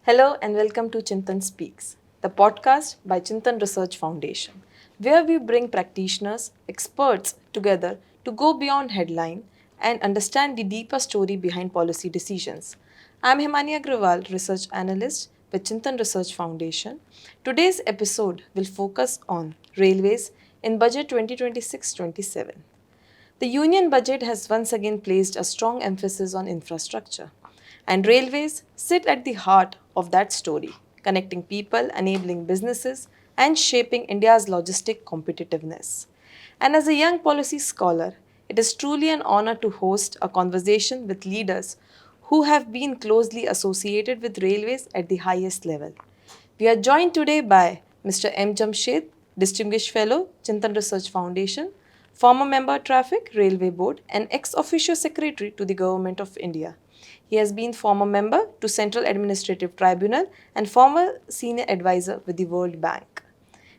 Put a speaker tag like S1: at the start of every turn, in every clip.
S1: Hello and welcome to Chintan Speaks, the podcast by Chintan Research Foundation, where we bring practitioners, experts together to go beyond headline and understand the deeper story behind policy decisions. I'm Himani Agrawal, Research Analyst with Chintan Research Foundation. Today's episode will focus on railways in Budget 2026-27. The Union budget has once again placed a strong emphasis on infrastructure, and railways sit at the heart of that story, connecting people, enabling businesses, and shaping India's logistic competitiveness. And as a young policy scholar, it is truly an honor to host a conversation with leaders who have been closely associated with railways at the highest level. We are joined today by Mr. M. Jamshed, Distinguished Fellow, Chintan Research Foundation, former member Traffic Railway Board, and ex officio secretary to the Government of India. He has been former member to Central Administrative Tribunal and former senior advisor with the World Bank.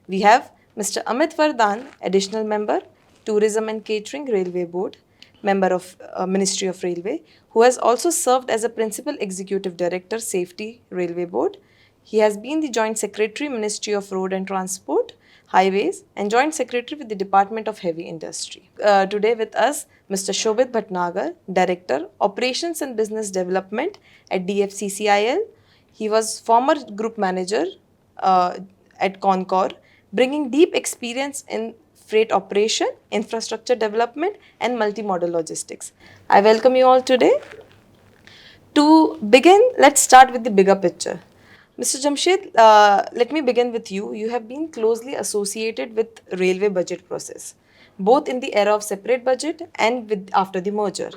S1: We have Mr. Amit Varadan, additional member, Tourism and Catering Railway Board, member of Ministry of Railway, who has also served as a Principal Executive Director, Safety Railway Board. He has been the Joint Secretary, Ministry of Road and Transport, Highways, and Joint Secretary with the Department of Heavy Industry. Today with us, Mr. Shobhit Bhatnagar, Director, Operations and Business Development at DFCCIL. He was former Group Manager at Concor, bringing deep experience in freight operation, infrastructure development, and multimodal logistics. I welcome you all today. To begin, let's start with the bigger picture. Mr. Jamshed, let me begin with you. You have been closely associated with railway budget process, both in the era of separate budget and with after the merger.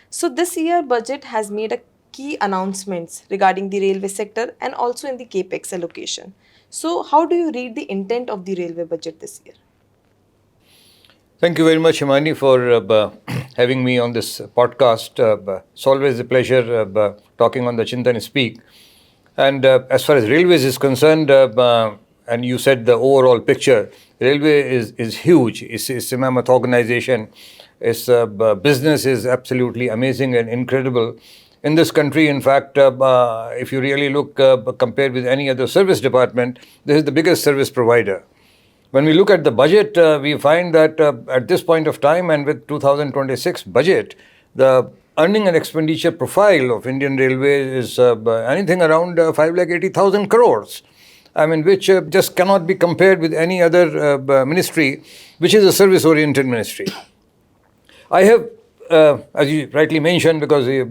S1: So this year budget has made a key announcements regarding the railway sector and also in the capex allocation. So how do you read the intent of the railway budget this year?
S2: Thank you very much, Himani, for having me on this podcast. It's always a pleasure talking on the Chintan Speak. And as far as railways is concerned, and you said the overall picture, railway is huge. It's a mammoth organization. Its business is absolutely amazing and incredible. In this country, in fact, if you really look compared with any other service department, this is the biggest service provider. When we look at the budget, we find that at this point of time and with 2026 budget, the earning and expenditure profile of Indian Railways is anything around 5,80,000 crores. I mean, which just cannot be compared with any other ministry, which is a service-oriented ministry. I have, as you rightly mentioned, because I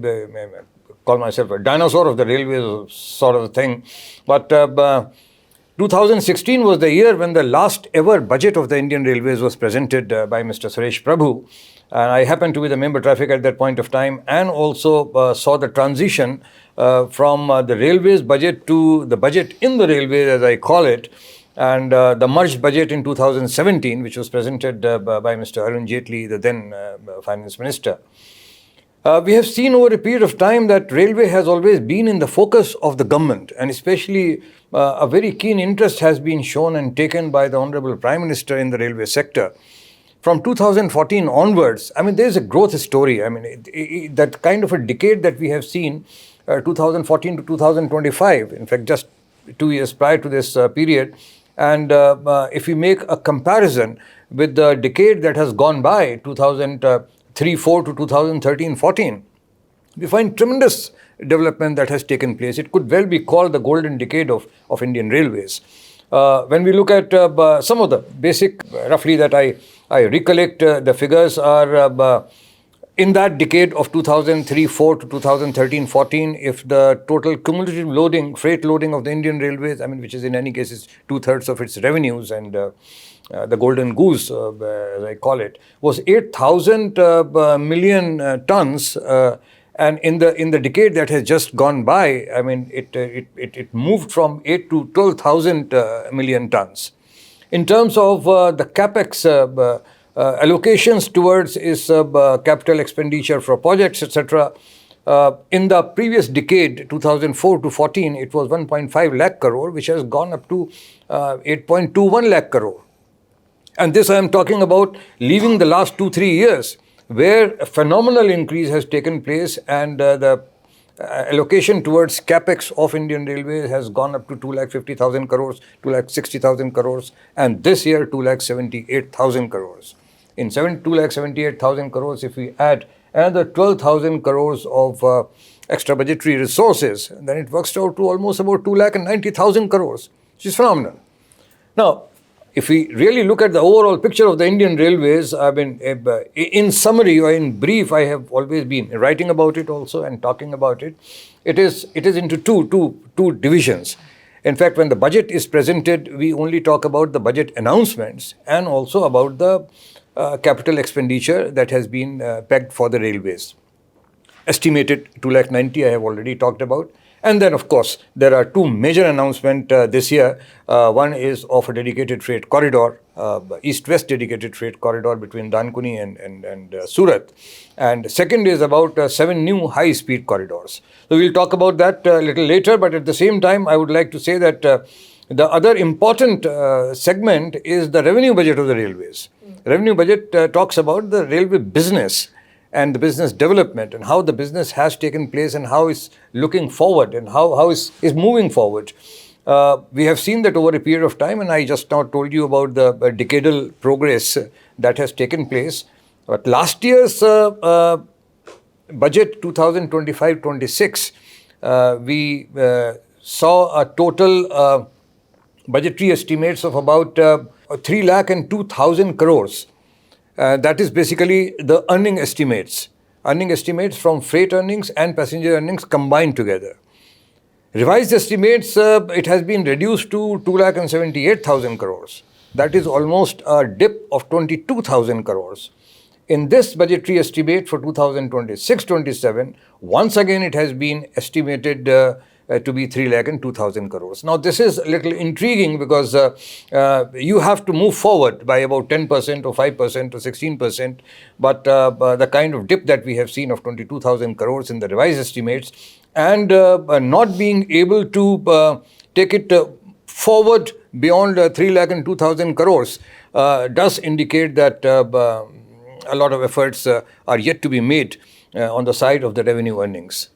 S2: call myself a dinosaur of the railways sort of thing, but 2016 was the year when the last ever budget of the Indian Railways was presented by Mr. Suresh Prabhu. And I happened to be the member traffic at that point of time and also saw the transition from the railways budget to the budget in the railways, as I call it, and the merged budget in 2017, which was presented by Mr. Arun Jaitley, the then finance minister. We have seen over a period of time that railway has always been in the focus of the government, and especially a very keen interest has been shown and taken by the Honorable Prime Minister in the railway sector. From 2014 onwards, I mean, there's a growth story. I mean, that kind of a decade that we have seen, 2014 to 2025, in fact, just 2 years prior to this period. And if we make a comparison with the decade that has gone by, 2003-4 to 2013-14, we find tremendous development that has taken place. It could well be called the golden decade of Indian Railways. When we look at some of the basic, roughly that I recollect, the figures are in that decade of 2003-4 to 2013-14, if the total cumulative loading, freight loading of the Indian Railways, I mean, which is in any case is 2/3 of its revenues and the golden goose, as I call it, was 8,000 million tons. And in the decade that has just gone by, I mean, it moved from 8 to 12,000 million tons. In terms of the capex allocations towards its capital expenditure for projects, etc., in the previous decade, 2004 to 14, it was 1.5 lakh crore, which has gone up to 8.21 lakh crore. And this I am talking about leaving the last 2-3 years, where a phenomenal increase has taken place and the allocation towards capex of Indian Railways has gone up to 2,50,000 crores, 2,60,000 crores, and this year 2,78,000 crores. In 2,78,000 crores, if we add another 12,000 crores of extra budgetary resources, then it works out to almost about 2,90,000 crores, which is phenomenal. Now, if we really look at the overall picture of the Indian Railways, I mean, in summary or in brief, I have always been writing about it also and talking about it. It is into two divisions. In fact, when the budget is presented, we only talk about the budget announcements and also about the capital expenditure that has been pegged for the railways. Estimated 2,90,000 I have already talked about. And then, of course, there are two major announcements this year. One is of a dedicated freight corridor, east-west dedicated freight corridor between Dankuni and Surat. And second is about 7 new high-speed corridors. So we'll talk about that a little later, but at the same time, I would like to say that the other important segment is the revenue budget of the railways. Revenue budget talks about the railway business and the business development and how the business has taken place and how it's looking forward and how is moving forward. We have seen that over a period of time, and I just now told you about the decadal progress that has taken place. But last year's budget 2025-26, we saw a total budgetary estimates of about 3,02,000 crores. That is basically the earning estimates from freight earnings and passenger earnings combined together. Revised estimates, it has been reduced to 2,78,000 crores. That is almost a dip of 22,000 crores. In this budgetary estimate for 2026-27, once again it has been estimated to be 3,02,000 crores. Now this is a little intriguing because you have to move forward by about 10% or 5% or 16%, but the kind of dip that we have seen of 22,000 crores in the revised estimates and not being able to take it forward beyond 3,02,000 crores does indicate that a lot of efforts are yet to be made on the side of the revenue earnings.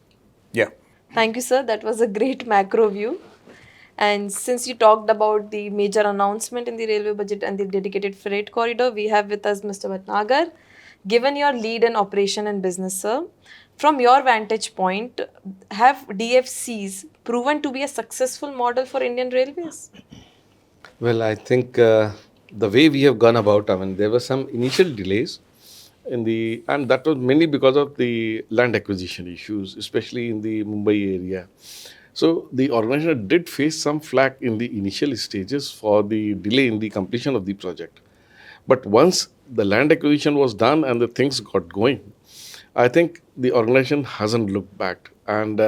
S2: Yeah.
S1: Thank you, sir. That was a great macro view. And since you talked about the major announcement in the railway budget and the dedicated freight corridor, we have with us Mr. Bhatnagar. Given your lead in operation and business, sir, from your vantage point, have DFCs proven to be a successful model for Indian Railways?
S3: Well, I think the way we have gone about, I mean, there were some initial delays and that was mainly because of the land acquisition issues, especially in the Mumbai area. So the organization did face some flack in the initial stages for the delay in the completion of the project. But once the land acquisition was done and the things got going, I think the organization hasn't looked back. And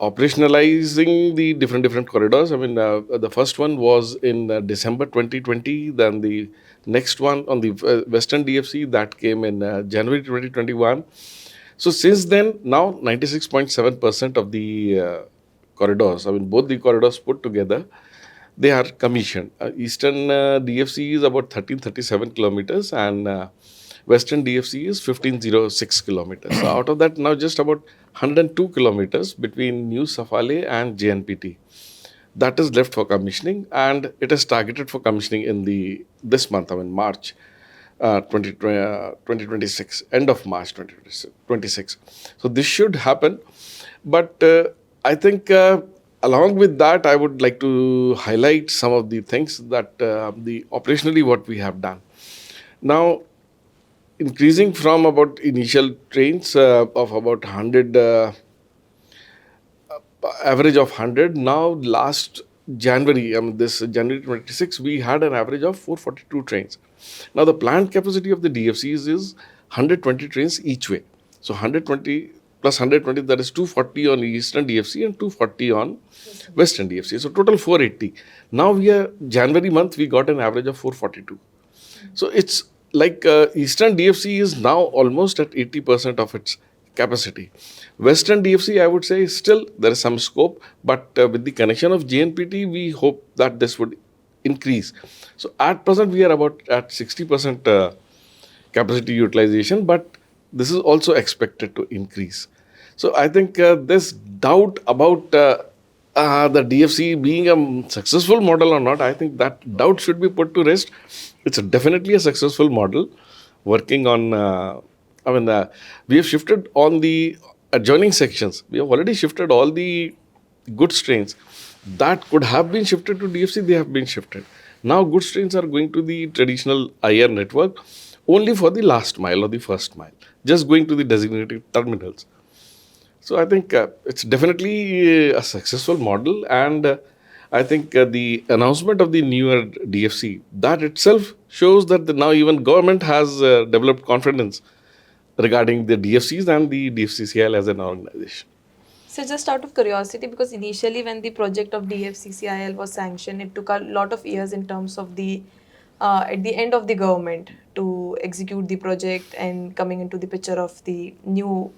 S3: operationalizing the different corridors. I mean, the first one was in December 2020. Then the next one on the Western DFC that came in January 2021. So since then, now 96.7% of the corridors, I mean, both the corridors put together, they are commissioned. Eastern DFC is about 1337 kilometers and Western DFC is 1506 kilometers. So out of that, now just about 102 kilometers between New Safale and JNPT. That is left for commissioning, and it is targeted for commissioning in this month, I mean March 2026, end of March 2026. So this should happen. But I think along with that, I would like to highlight some of the things that operationally what we have done. Now, increasing from about initial trains of about 100, average of 100, now last January, this January 26, we had an average of 442 trains. Now the planned capacity of the DFCs is 120 trains each way. So 120 plus 120, that is 240 on Eastern DFC and 240 on Western DFC. So total 480. Now January month, we got an average of 442. So it's like Eastern DFC is now almost at 80% of its capacity. Western DFC, I would say, still there is some scope, but with the connection of JNPT, we hope that this would increase. So at present, we are about at 60% capacity utilization, but this is also expected to increase. So I think this doubt about the DFC being a successful model or not, I think that doubt should be put to rest. It's definitely a successful model. Working on, we have shifted on the adjoining sections. We have already shifted all the goods trains that could have been shifted to DFC. They have been shifted. Now goods trains are going to the traditional IR network only for the last mile or the first mile, just going to the designated terminals. So I think it's definitely a successful model, and I think the announcement of the newer DFC, that itself shows that now even government has developed confidence regarding the DFCs and the DFCCIL as an organization.
S1: So just out of curiosity, because initially when the project of DFCCIL was sanctioned, it took a lot of years in terms of the at the end of the government to execute the project and coming into the picture of the new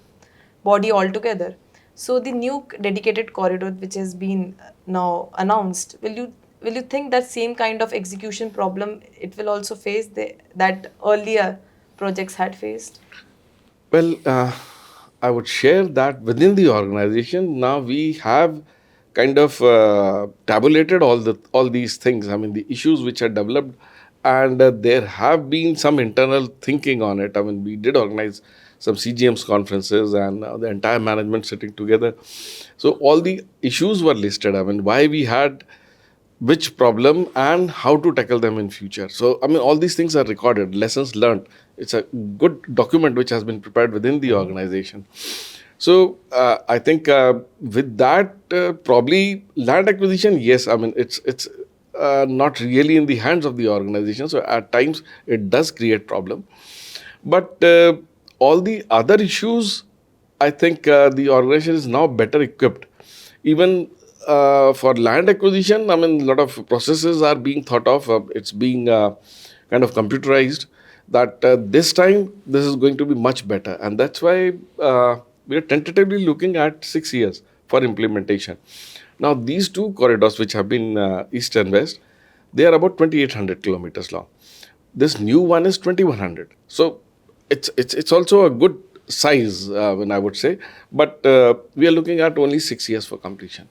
S1: body altogether. So the new dedicated corridor which has been now announced, will you think that same kind of execution problem it will also face that earlier projects had faced?
S3: Well, I would share that within the organization now we have kind of tabulated all these things. I mean, the issues which are developed, and there have been some internal thinking on it. I mean, we did organize some CGM's conferences and the entire management sitting together. So all the issues were listed. I mean, why we had which problem and how to tackle them in future. So I mean, all these things are recorded, lessons learned. It's a good document which has been prepared within the organization. So I think with that, probably land acquisition, yes, I mean it's not really in the hands of the organization. So at times it does create problem, but all the other issues, I think the organization is now better equipped. Even for land acquisition, I mean, a lot of processes are being thought of. It's being kind of computerized. That this time this is going to be much better, and that's why we are tentatively looking at 6 years for implementation. Now, these two corridors, which have been east and west, they are about 2,800 kilometers long. This new one is 2,100. So it's also a good size, when I would say, but we are looking at only 6 years for completion.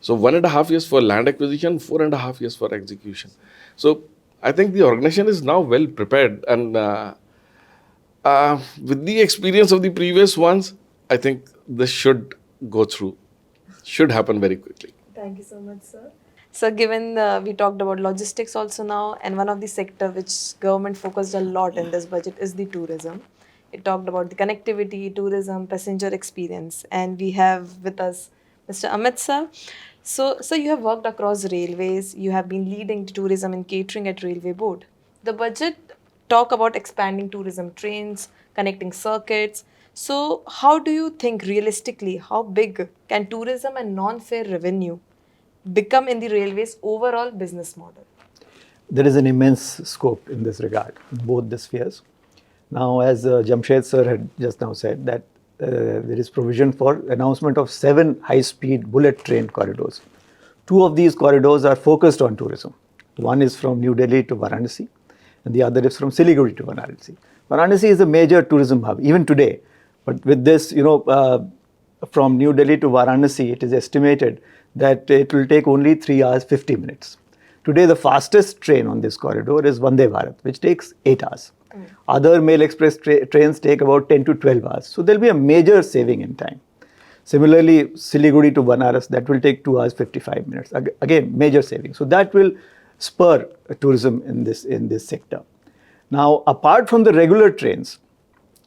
S3: So 1.5 years for land acquisition, 4.5 years for execution. So I think the organization is now well prepared, and with the experience of the previous ones, I think this should go through, should happen very quickly.
S1: Thank you so much, sir. So, given we talked about logistics also now, and one of the sector which government focused a lot in this budget is the tourism. It talked about the connectivity, tourism, passenger experience, and we have with us Mr. Amit sir. So you have worked across railways. You have been leading the tourism and catering at Railway Board. The budget talk about expanding tourism trains, connecting circuits. So, how do you think realistically, how big can tourism and non-fare revenue become in the railways overall business model?
S4: There is an immense scope in this regard, in both the spheres. Now, as Jamshed sir had just now said, that there is provision for announcement of 7 high-speed bullet train corridors. 2 of these corridors are focused on tourism. One is from New Delhi to Varanasi, and the other is from Siliguri to Varanasi. Varanasi is a major tourism hub, even today. But with this, from New Delhi to Varanasi, it is estimated that it will take only 3 hours 50 minutes. Today, the fastest train on this corridor is Vande Bharat, which takes 8 hours. Other mail express trains take about 10 to 12 hours. So there will be a major saving in time. Similarly, Siliguri to Banaras, that will take 2 hours 55 minutes. Again, major saving. So that will spur tourism in this sector. Now, apart from the regular trains,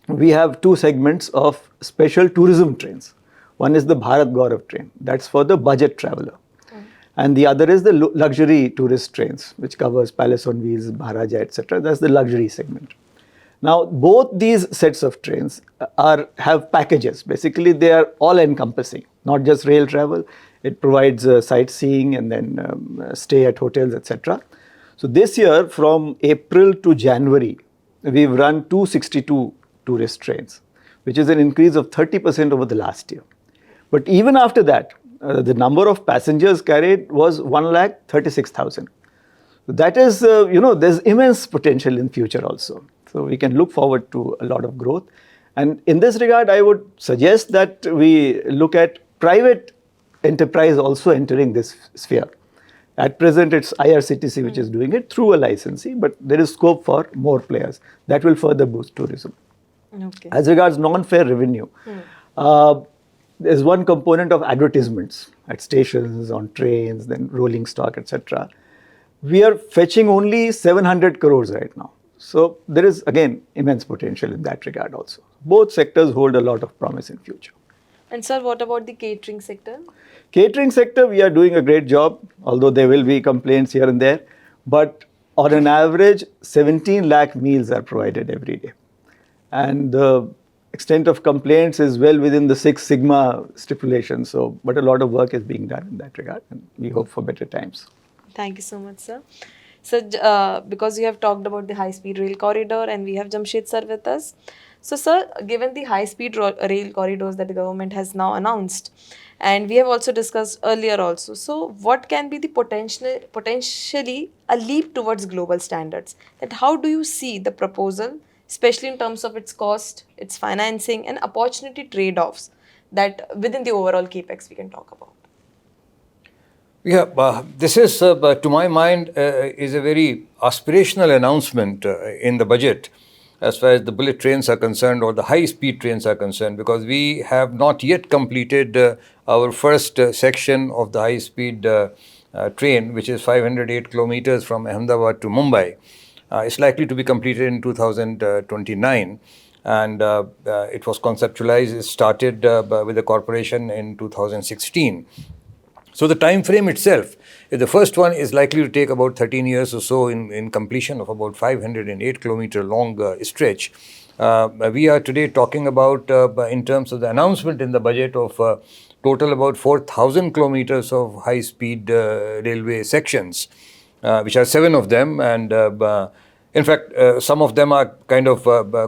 S4: we have 2 segments of special tourism trains. One is the Bharat Gaurav train, that's for the budget traveler. And the other is the luxury tourist trains, which covers Palace on Wheels, Maharaja, etc. That's the luxury segment. Now, both these sets of trains have packages. Basically, they are all encompassing, not just rail travel. It provides sightseeing and then stay at hotels, etc. So this year, from April to January, we've run 262 tourist trains, which is an increase of 30% over the last year. But even after that, the number of passengers carried was 136,000. That is, there's immense potential in future also. So we can look forward to a lot of growth. And in this regard, I would suggest that we look at private enterprise also entering this sphere. At present, it's IRCTC which is doing it through a licensee, but there is scope for more players. That will further boost tourism.
S1: Okay.
S4: As regards non-fare revenue, there's one component of advertisements at stations, on trains, then rolling stock, etc. We are fetching only 700 crores right now. So there is again immense potential in that regard also. Both sectors hold a lot of promise in future.
S1: And sir, what about the catering sector?
S4: Catering sector, we are doing a great job, although there will be complaints here and there. But on an average, 17 lakh meals are provided every day. And the extent of complaints is well within the Six Sigma stipulation. So, but a lot of work is being done in that regard, and we hope for better times.
S1: Thank you so much, sir. So, because you have talked about the high-speed rail corridor and we have Jamshed sir with us. So, sir, given the high-speed rail corridors that the government has now announced, and we have also discussed earlier also, so what can be the potentially a leap towards global standards? That how do you see the proposal, especially in terms of its cost, its financing, and opportunity trade-offs that within the overall capex we can talk about?
S2: Yeah, this is, to my mind, is a very aspirational announcement in the budget as far as the bullet trains are concerned or the high-speed trains are concerned, because we have not yet completed our first section of the high-speed train, which is 508 kilometers from Ahmedabad to Mumbai. It's likely to be completed in 2029. And it was conceptualized, it started with the corporation in 2016. So the time frame itself, the first one is likely to take about 13 years or so in completion of about 508 kilometer long stretch. We are today talking about, in terms of the announcement in the budget, of total about 4,000 kilometers of high-speed railway sections, which are 7 of them. And in fact, some of them are kind of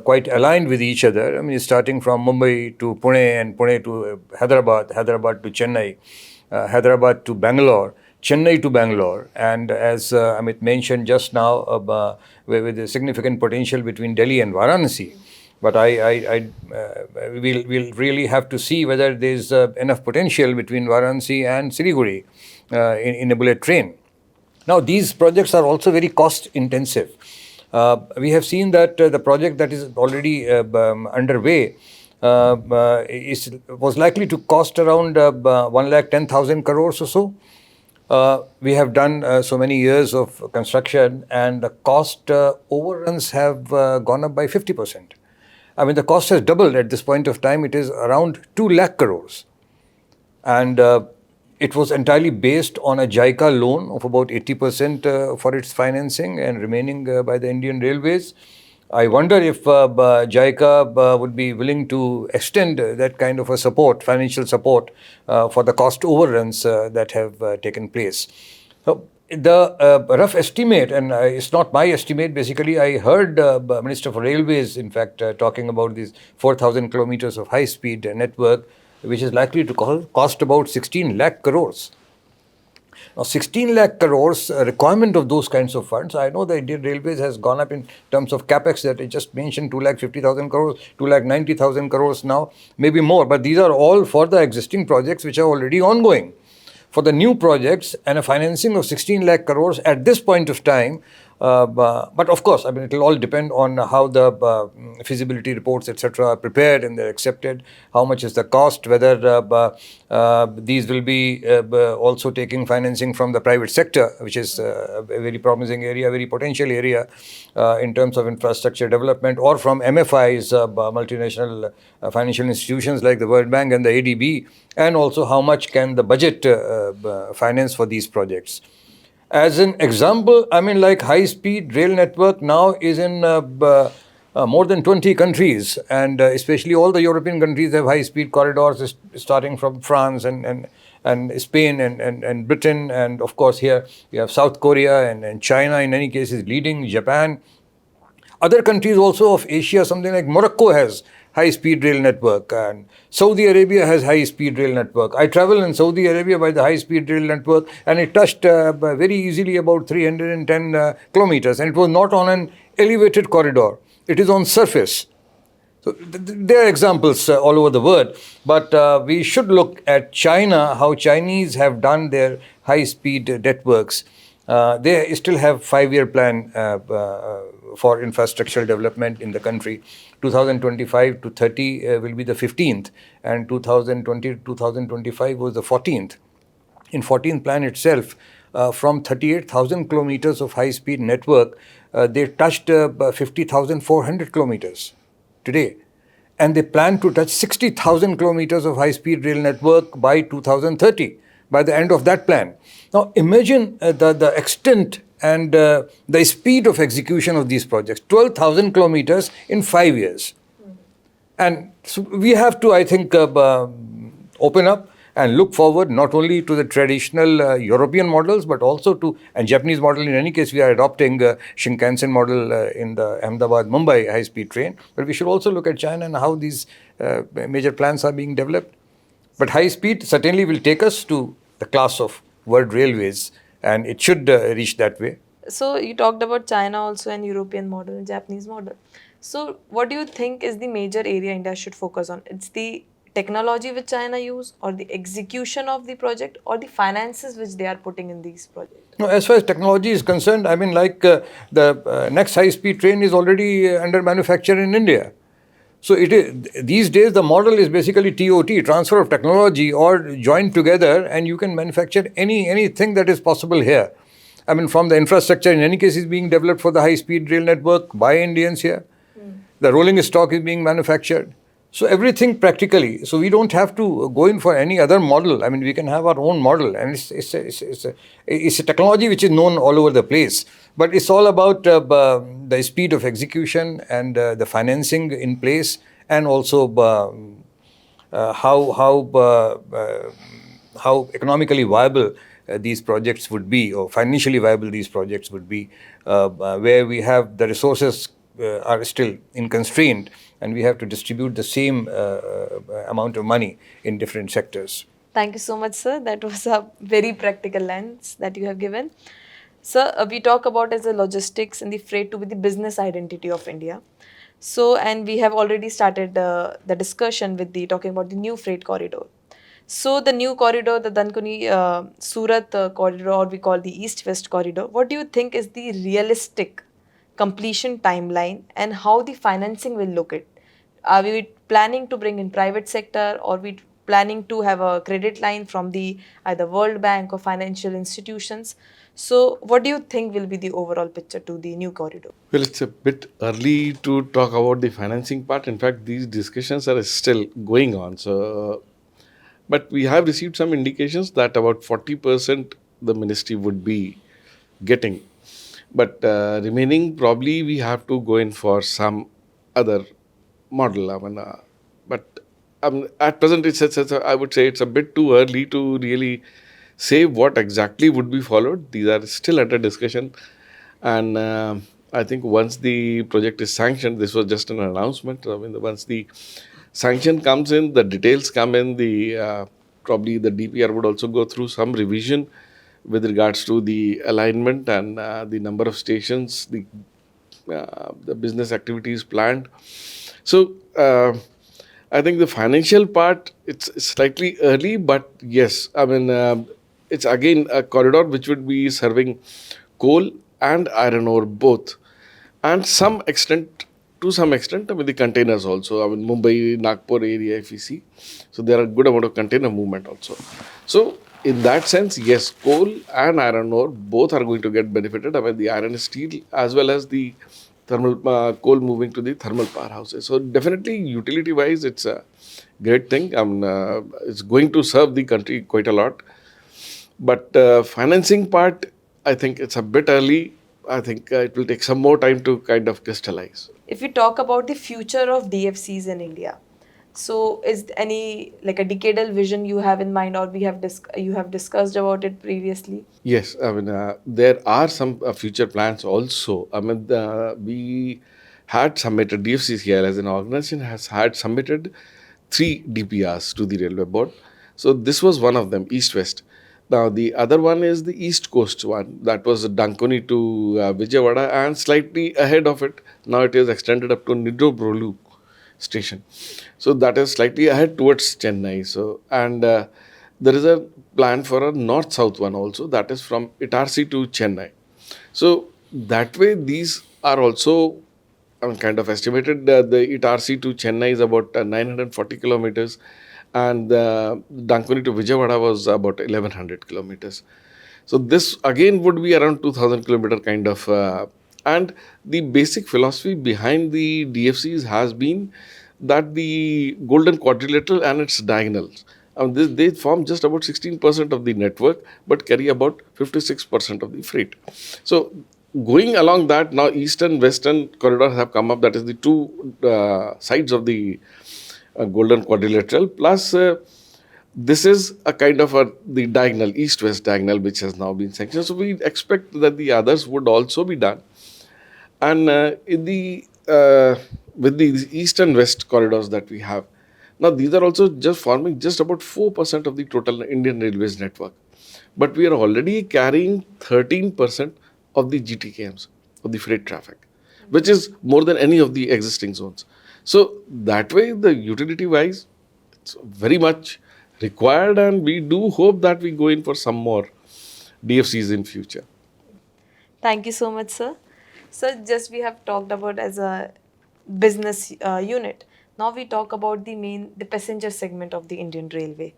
S2: quite aligned with each other. I mean, starting from Mumbai to Pune and Pune to Hyderabad, Hyderabad to Chennai. Hyderabad to Bangalore, Chennai to Bangalore, and as Amit mentioned just now, with a significant potential between Delhi and Varanasi. But we'll really have to see whether there's enough potential between Varanasi and Siliguri in a bullet train. Now, these projects are also very cost intensive. We have seen that the project that is already underway was likely to cost around 1,10,000 crores or so. We have done so many years of construction, and the cost overruns have gone up by 50%. I mean, the cost has doubled at this point of time. It is around 2 lakh crores. And it was entirely based on a JICA loan of about 80% for its financing and remaining by the Indian Railways. I wonder if JICA would be willing to extend that kind of a support, financial support, for the cost overruns that have taken place. So the rough estimate, and it's not my estimate, basically I heard Minister for Railways, in fact, talking about these 4,000 kilometers of high-speed network, which is likely to cost about 16 lakh crores. Now, 16 lakh crores requirement of those kinds of funds. I know the Indian Railways has gone up in terms of capex that I just mentioned, 2,50,000 crores, 2,90,000 crores now, maybe more. But these are all for the existing projects which are already ongoing. For the new projects and a financing of 16 lakh crores at this point of time, but of course, I mean, it will all depend on how the feasibility reports, etc., are prepared and they're accepted. How much is the cost? Whether these will be also taking financing from the private sector, which is a very promising area, very potential area in terms of infrastructure development, or from MFIs, multinational financial institutions like the World Bank and the ADB, and also how much can the budget finance for these projects. As an example, I mean, like high-speed rail network now is in more than 20 countries, and especially all the European countries have high-speed corridors starting from France and Spain and Britain, and of course here you have South Korea and China in many cases leading, Japan. Other countries also of Asia, something like Morocco has high-speed rail network, and Saudi Arabia has high-speed rail network. I travel in Saudi Arabia by the high-speed rail network, and it touched very easily about 310 kilometers, and it was not on an elevated corridor. It is on surface. So there are examples all over the world, but we should look at China, how Chinese have done their high-speed networks. They still have 5-year plan for infrastructural development in the country. 2025 to 30 will be the 15th, and 2020 to 2025 was the 14th. In 14th plan itself, from 38,000 kilometers of high-speed network, they touched 50,400 kilometers today. And they plan to touch 60,000 kilometers of high-speed rail network by 2030, by the end of that plan. Now imagine the extent and the speed of execution of these projects, 12,000 kilometers in 5 years. And so we have to, I think, open up and look forward not only to the traditional European models, but also to, and Japanese model in any case, we are adopting Shinkansen model in the Ahmedabad-Mumbai high-speed train. But we should also look at China and how these major plans are being developed. But high speed certainly will take us to the class of world railways, and it should reach that way.
S1: So you talked about China also and European model and Japanese model. So what do you think is the major area India should focus on? It's the technology which China use, or the execution of the project, or the finances which they are putting in these projects?
S2: No, as far as technology is concerned, I mean, like the next high-speed train is already under manufacture in India. So it is, these days the model is basically TOT, transfer of technology, or joined together, and you can manufacture anything that is possible here. I mean, from the infrastructure in any case is being developed for the high-speed rail network by Indians here. The rolling stock is being manufactured. So everything practically. So we don't have to go in for any other model. I mean, we can have our own model, and it's a technology which is known all over the place. But it's all about the speed of execution and the financing in place, and also how economically viable these projects would be, or financially viable these projects would be, where we have the resources are still in constraint, and we have to distribute the same amount of money in different sectors.
S1: Thank you so much, sir. That was a very practical lens that you have given. Sir, we talk about as the logistics and the freight to be the business identity of India. So, and we have already started the discussion with the talking about the new freight corridor. So, the new corridor, the Dankuni Surat corridor, or we call the East-West corridor, what do you think is the realistic completion timeline, and how the financing will look at? Are we planning to bring in private sector, or we planning to have a credit line from the either World Bank or financial institutions? So what do you think will be the overall picture to the new corridor?
S3: Well, it's a bit early to talk about the financing part. In fact, these discussions are still going on. So, but we have received some indications that about 40% the ministry would be getting. But remaining, probably we have to go in for some other model. I mean, but at present, I would say it's a bit too early to really say what exactly would be followed. These are still under discussion. And I think once the project is sanctioned, this was just an announcement. I mean, once the sanction comes in, the details come in, the probably the DPR would also go through some revision with regards to the alignment and the number of stations, the business activities planned. So I think the financial part, it's slightly early, but yes, I mean, it's again a corridor which would be serving coal and iron ore both, and to some extent, I mean, the containers also. I mean, Mumbai, Nagpur area, if we see, so there are a good amount of container movement also. So in that sense, yes, coal and iron ore both are going to get benefited. I mean, the iron and steel as well as the thermal coal moving to the thermal powerhouses. So definitely, utility-wise, it's a great thing. It's going to serve the country quite a lot. But financing part, I think it's a bit early. I think it will take some more time to kind of crystallize.
S1: If we talk about the future of DFCs in India, so is any like a decadal vision you have in mind, or you have discussed about it previously?
S3: Yes, I mean, there are some future plans also. I mean, we had submitted, DFCCIL as an organization had submitted 3 DPRs to the Railway Board. So this was one of them, East-West. Now, the other one is the East Coast one. That was Dankuni to Vijayawada, and slightly ahead of it, now it is extended up to Nidro Brolu. station. So that is slightly ahead towards Chennai. So and there is a plan for a north-south one also, that is from Itarsi to Chennai. So that way, these are also kind of estimated. The Itarsi to Chennai is about 940 kilometers, and Dankuni to Vijayawada was about 1100 kilometers. So this again would be around 2000 kilometer kind of. And the basic philosophy behind the DFCs has been that the golden quadrilateral and its diagonals, they form just about 16% of the network, but carry about 56% of the freight. So going along that, now eastern western corridors have come up. That is the two sides of the golden quadrilateral. Plus, this is a kind of the diagonal, east-west diagonal, which has now been sanctioned. So we expect that the others would also be done. And in the with the east and west corridors that we have, now these are also just forming just about 4% of the total Indian Railways network. But we are already carrying 13% of the GTKMs, of the freight traffic, which is more than any of the existing zones. So that way, the utility-wise, it's very much required, and we do hope that we go in for some more DFCs in future.
S1: Thank you so much, sir. So, just we have talked about as a business unit. Now we talk about the passenger segment of the Indian Railway.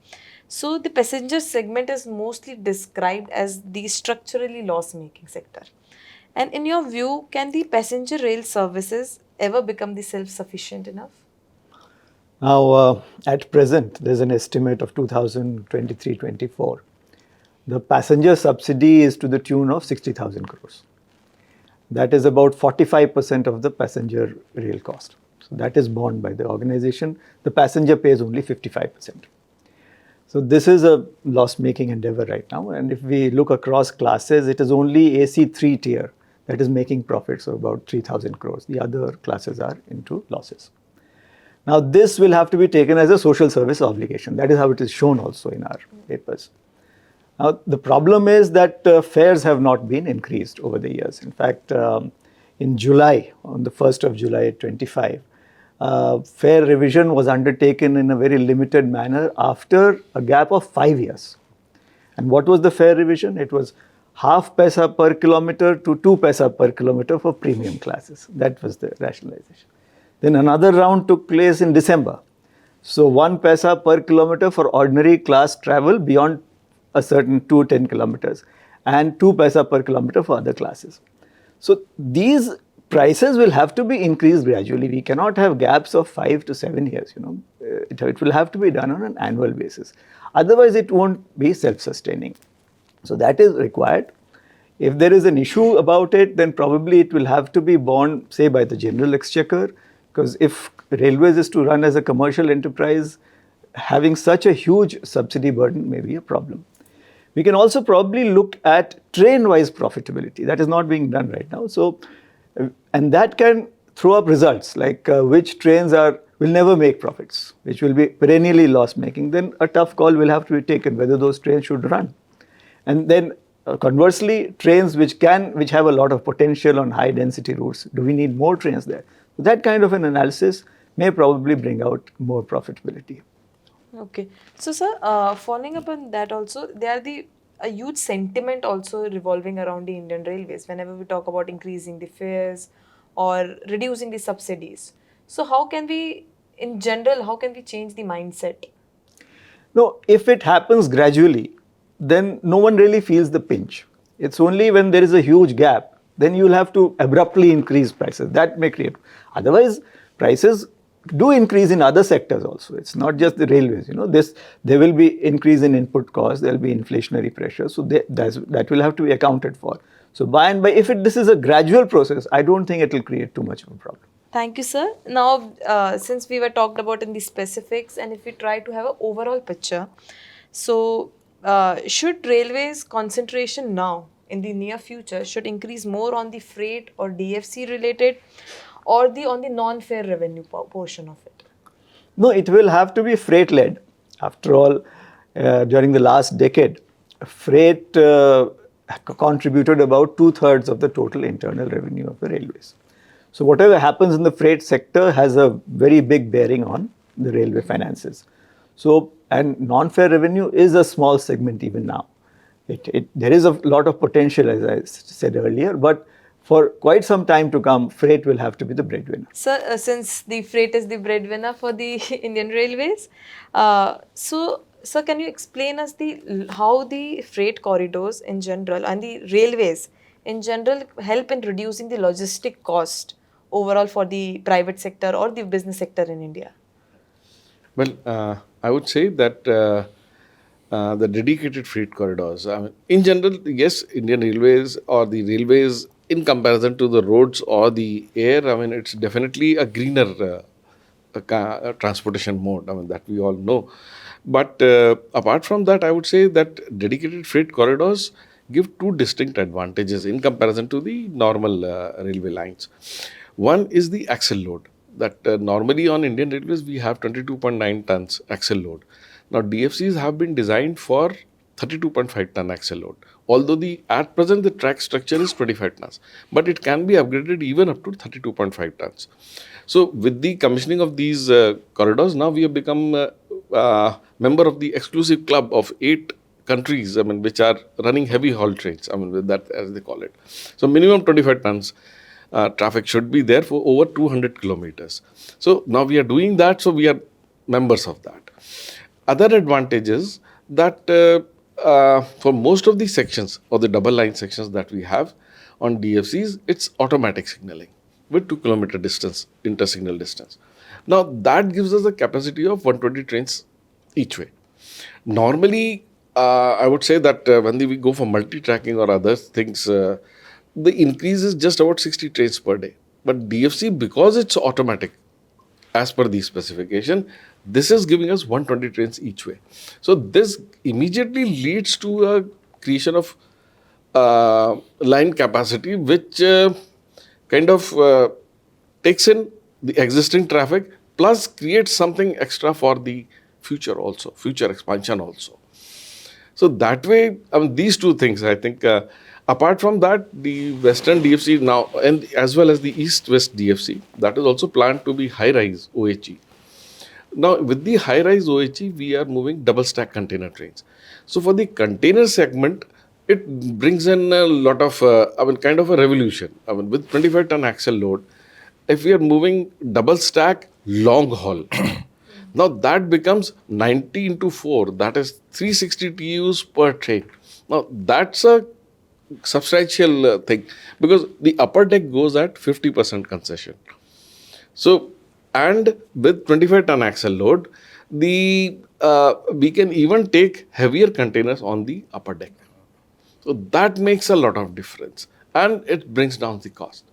S1: So, the passenger segment is mostly described as the structurally loss-making sector. And in your view, can the passenger rail services ever become the self-sufficient enough?
S4: Now, at present, there's an estimate of 2023-24. The passenger subsidy is to the tune of 60,000 crores. That is about 45% of the passenger rail cost. So that is borne by the organization. The passenger pays only 55%. So this is a loss-making endeavor right now. And if we look across classes, it is only AC3 tier that is making profits of about 3,000 crores. The other classes are into losses. Now, this will have to be taken as a social service obligation. That is how it is shown also in our papers. Now, the problem is that fares have not been increased over the years. In fact, in July, on the 1st of July 25, fare revision was undertaken in a very limited manner after a gap of 5 years. And what was the fare revision? It was half paisa per kilometer to 2 paisa per kilometer for premium classes. That was the rationalization. Then another round took place in December. So 1 paisa per kilometer for ordinary class travel beyond a certain 210 kilometers and 2 paisa per kilometer for other classes. So these prices will have to be increased gradually. We cannot have gaps of 5 to 7 years, It will have to be done on an annual basis. Otherwise, it won't be self-sustaining. So that is required. If there is an issue about it, then probably it will have to be borne, say, by the General Exchequer, because if railways is to run as a commercial enterprise, having such a huge subsidy burden may be a problem. We can also probably look at train-wise profitability. That is not being done right now. So, and that can throw up results like which trains will never make profits, which will be perennially loss-making. Then a tough call will have to be taken whether those trains should run. And then conversely, trains which have a lot of potential on high-density routes, do we need more trains there? So that kind of an analysis may probably bring out more profitability.
S1: Okay. So, sir, following up on that also, there are a huge sentiment also revolving around the Indian Railways whenever we talk about increasing the fares or reducing the subsidies. So, in general, how can we change the mindset?
S4: No, if it happens gradually, then no one really feels the pinch. It's only when there is a huge gap, then you'll have to abruptly increase prices. That may create. Otherwise, prices do increase in other sectors also. It's not just the railways. There will be increase in input costs. There will be inflationary pressure. So that will have to be accounted for. So by and by, if this is a gradual process, I don't think it will create too much of a problem.
S1: Thank you, sir. Now, since we were talked about in the specifics, and if we try to have an overall picture, so should railways concentration now in the near future should increase more on the freight or DFC related, or on the non-fare revenue portion of it?
S4: No, it will have to be freight-led. After all, during the last decade, freight contributed about 2/3 of the total internal revenue of the railways. So whatever happens in the freight sector has a very big bearing on the railway finances. So, and non-fare revenue is a small segment even now. There is a lot of potential, as I said earlier, but for quite some time to come, freight will have to be the breadwinner.
S1: Sir, since the freight is the breadwinner for the Indian Railways, sir, can you explain us how the freight corridors in general and the railways in general help in reducing the logistic cost overall for the private sector or the business sector in India?
S3: Well, I would say that the dedicated freight corridors, I mean, in general, yes, Indian Railways or the railways in comparison to the roads or the air, I mean, it's definitely a greener transportation mode, I mean, that we all know. But apart from that, I would say that dedicated freight corridors give two distinct advantages in comparison to the normal railway lines. One is the axle load. That normally on Indian Railways we have 22.9 tons axle load. Now DFCs have been designed for 32.5 ton axle load. Although at present the track structure is 25 tons, but it can be upgraded even up to 32.5 tons. So with the commissioning of these corridors, now we have become member of the exclusive club of 8 countries, I mean, which are running heavy haul trains, I mean, with that as they call it. So minimum 25 tons traffic should be there for over 200 kilometers. So now we are doing that, so we are members of that. Other advantages that for most of the sections or the double line sections that we have on DFCs, it's automatic signaling with 2 kilometer distance, inter-signal distance. Now that gives us a capacity of 120 trains each way. Normally, I would say that when we go for multi-tracking or other things, the increase is just about 60 trains per day. But DFC, because it's automatic, as per the specification, this is giving us 120 trains each way. So this immediately leads to a creation of line capacity, which kind of takes in the existing traffic plus creates something extra for the future also, future expansion also. So that way, I mean, these two things, I think, apart from that, the Western DFC now, and as well as the East-West DFC, that is also planned to be high-rise OHE. Now, with the high-rise OHE, we are moving double-stack container trains. So for the container segment, it brings in a lot of, kind of a revolution. I mean, with 25-ton axle load, if we are moving double-stack long haul, now that becomes 90 into 4, that is 360 TEUs per train. Now that's a substantial thing, because the upper deck goes at 50% concession. So, and with 25-ton axle load, we can even take heavier containers on the upper deck. So that makes a lot of difference, and it brings down the cost.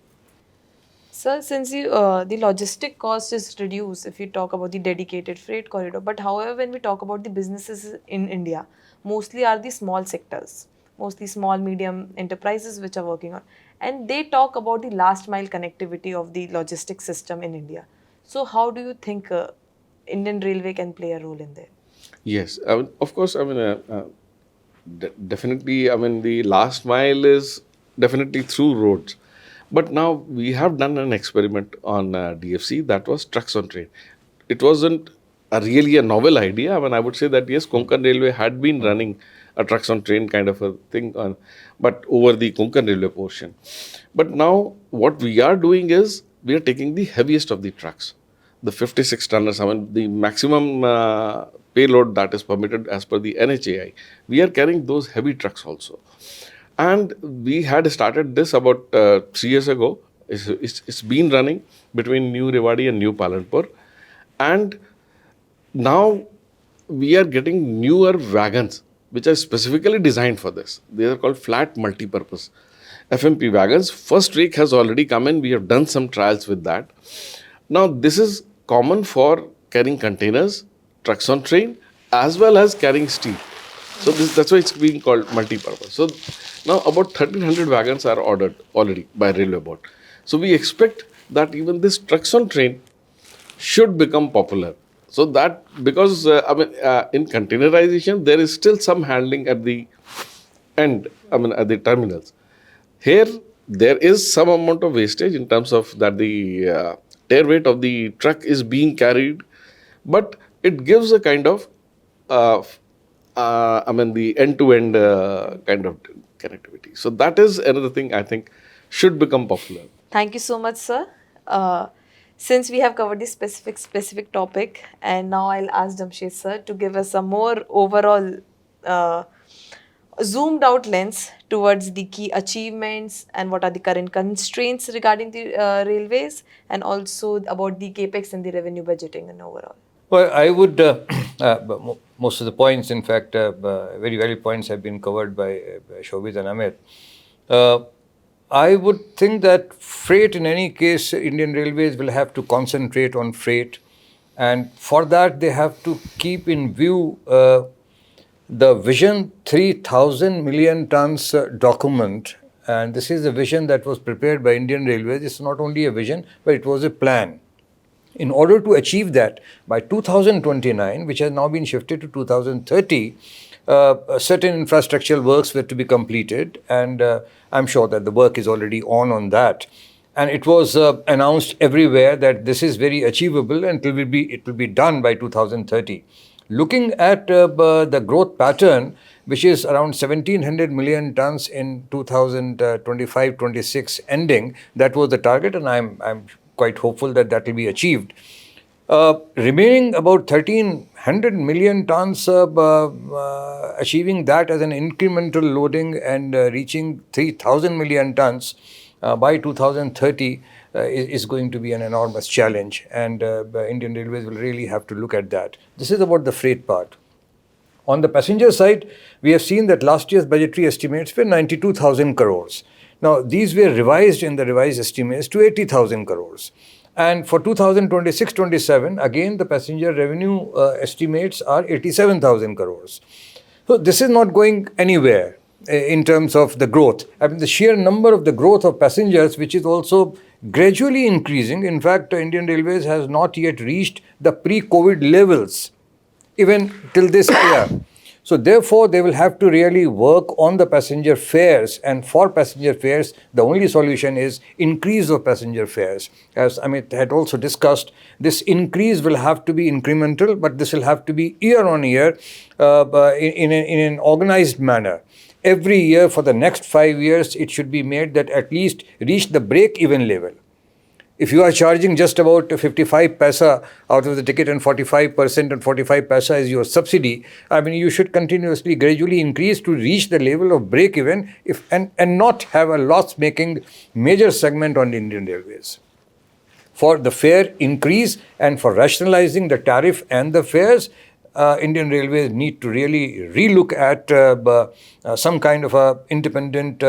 S1: Sir, since the logistic cost is reduced if you talk about the dedicated freight corridor, but however, when we talk about the businesses in India, mostly are the small sectors, mostly small, medium enterprises which are working on, and they talk about the last mile connectivity of the logistic system in India. So, how do you think Indian Railway can play a role in there?
S3: Yes, I mean, of course, I mean, definitely, I mean, the last mile is definitely through roads. But now we have done an experiment on DFC, that was trucks on train. It wasn't really a novel idea. I mean, I would say that yes, Konkan Railway had been running a trucks on train kind of a thing, but over the Konkan Railway portion. But now what we are doing is we are taking the heaviest of the trucks, the 56 tonners, I mean, the maximum payload that is permitted as per the NHAI. We are carrying those heavy trucks also. And we had started this about 3 years ago. It's been running between New Rewari and New Palanpur. And now we are getting newer wagons, which are specifically designed for this. They are called flat multi-purpose FMP wagons. First rake has already come in. We have done some trials with that. Now, this is common for carrying containers, trucks on train, as well as carrying steel. So that's why it's being called multi-purpose. So now about 1,300 wagons are ordered already by Railway Board. So we expect that even this trucks on train should become popular. So that, because in containerization, there is still some handling at the end, I mean, at the terminals. Here, there is some amount of wastage in terms of that the tear weight of the truck is being carried, but it gives a kind of, uh, the end-to-end kind of connectivity. So that is another thing I think should become popular.
S1: Thank you so much, sir. Uh, since we have covered this specific topic, and now I'll ask Jamshed sir to give us a more overall uh, zoomed out lens towards the key achievements and what are the current constraints regarding the railways, and also about the capex and the revenue budgeting and overall.
S2: Well, I would, most of the points, in fact, very valid points have been covered by Shobhit and Amit. I would think that freight, in any case, Indian Railways will have to concentrate on freight. And for that, they have to keep in view the Vision 3000 million tons document. And this is a vision that was prepared by Indian Railways. It's not only a vision, but it was a plan. In order to achieve that, by 2029, which has now been shifted to 2030, certain infrastructural works were to be completed, and I'm sure that the work is already on that. And it was announced everywhere that this is very achievable and it will be done by 2030. Looking at the growth pattern, which is around 1700 million tons in 2025-26 ending, that was the target, and I'm quite hopeful that that will be achieved. Remaining about 1300 million tons, achieving that as an incremental loading and reaching 3000 million tons by 2030 is going to be an enormous challenge, and Indian Railways will really have to look at that. This is about the freight part. On the passenger side, we have seen that last year's budgetary estimates were 92,000 crores. Now, these were revised in the revised estimates to 80,000 crores. And for 2026-27, again, the passenger revenue estimates are 87,000 crores. So this is not going anywhere in terms of the growth. I mean, the sheer number of the growth of passengers, which is also gradually increasing. In fact, Indian Railways has not yet reached the pre-COVID levels, even till this year. So therefore, they will have to really work on the passenger fares, and for passenger fares, the only solution is increase of passenger fares. As Amit had also discussed, this increase will have to be incremental, but this will have to be year on year in an organized manner. Every year for the next 5 years, it should be made that at least reach the break-even level. If you are charging just about 55 paisa out of the ticket and 45% and 45 paisa is your subsidy, I mean, you should continuously, gradually increase to reach the level of break-even and not have a loss-making major segment on Indian Railways. For the fare increase and for rationalizing the tariff and the fares, Indian Railways need to really relook at some kind of a independent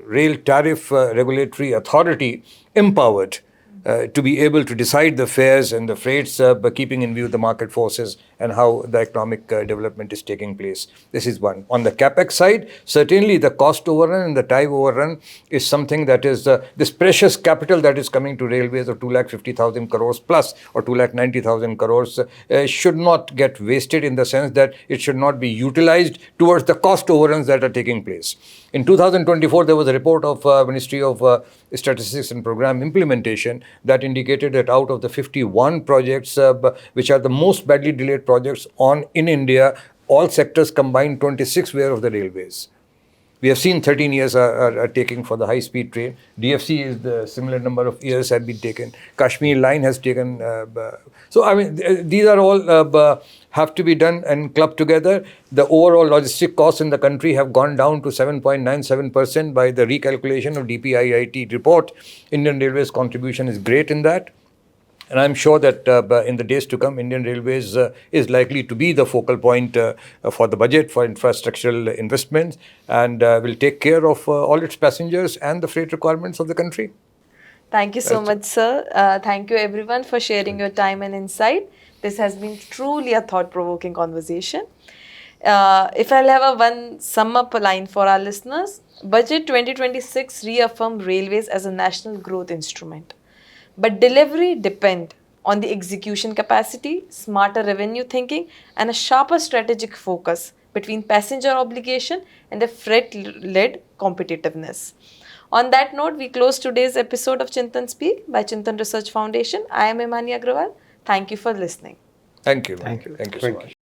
S2: rail tariff regulatory authority empowered to be able to decide the fares and the freights by keeping in view the market forces and how the economic development is taking place. This is one. On the capex side, certainly the cost overrun and the time overrun is something that is this precious capital that is coming to railways of 250,000 crores plus or 290,000 crores should not get wasted, in the sense that it should not be utilized towards the cost overruns that are taking place. In 2024, there was a report of Ministry of Statistics and Program Implementation that indicated that out of the 51 projects, which are the most badly delayed projects in India, all sectors combined, 26 were of the railways. We have seen 13 years are taking for the high-speed train. DFC is the similar number of years have been taken. Kashmir line has taken. So, I mean, these are all have to be done and clubbed together. The overall logistic costs in the country have gone down to 7.97% by the recalculation of DPIIT report. Indian Railways' contribution is great in that. And I'm sure that in the days to come, Indian Railways is likely to be the focal point for the budget for infrastructural investments, and will take care of all its passengers and the freight requirements of the country.
S1: Thank you so much, sir. Thank you, everyone, for sharing your time and insight. This has been truly a thought-provoking conversation. If I'll have one sum-up line for our listeners, Budget 2026 reaffirmed railways as a national growth instrument. But delivery depend on the execution capacity, smarter revenue thinking, and a sharper strategic focus between passenger obligation and a freight-led competitiveness. On that note, we close today's episode of Chintan Speak by Chintan Research Foundation. I am Imani Agrawal. Thank you for listening.
S2: Thank you.
S4: Thank you.
S2: Thank you so much.